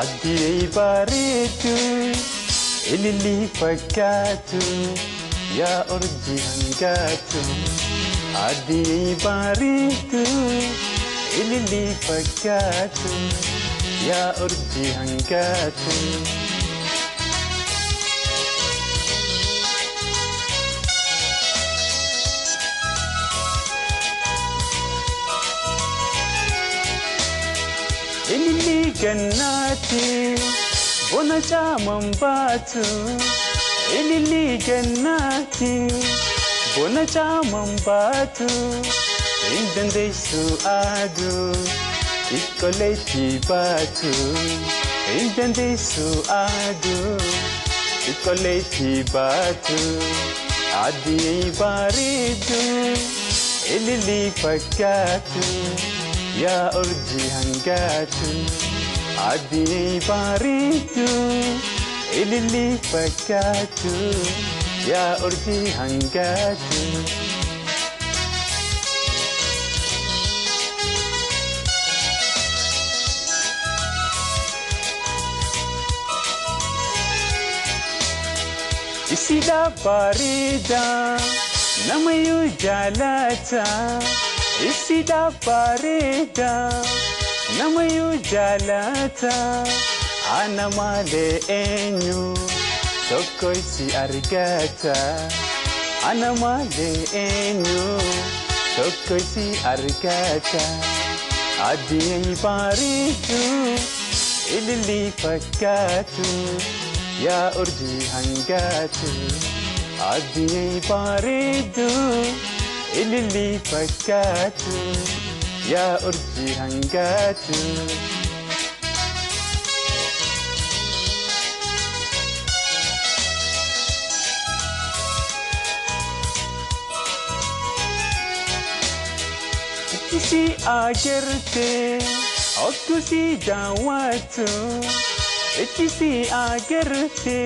Mahdii bareedu ililii fakkaatu yaa urjii hangaatu. Mahdii bareedu ililii fakkaatu yaa urjii hangaatu. Ililii gannaati bona chaamambatu. Ililii gannaati bona chaamambatu. Indandeessu aaduu xiqqooleetti baatu. Indandeessu aaduu xiqqooleetti baatu. Mahdii bareedu ililii fakkaatu yaa urjii hangaatu. Mahdii bareedu ililii fakkaatu yaa urjii hangaatu. Isida bareeda namayyuu jaalata. Isida bareeda namayyuu jaalata. Ana malee eenyu tokko si argata. Ana malee eenyu tokko si argata. Mahdii bareedu ililii fakkaatu yaa urjii hangaatu. Mahdii bareedu ililii fakkaatu yaa urjii hangaatu. Ittisi agerte okkusi daawwatu. Ittisi agerte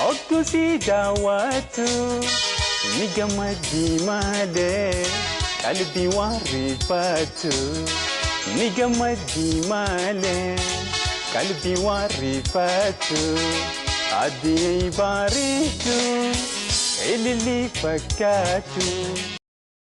okkusi daawwatu. Ni gammadii malee qalbii waan rifatu. Ni gammadii malee qalbii waan rifatu. Mahdii bareedu ililii fakkaatu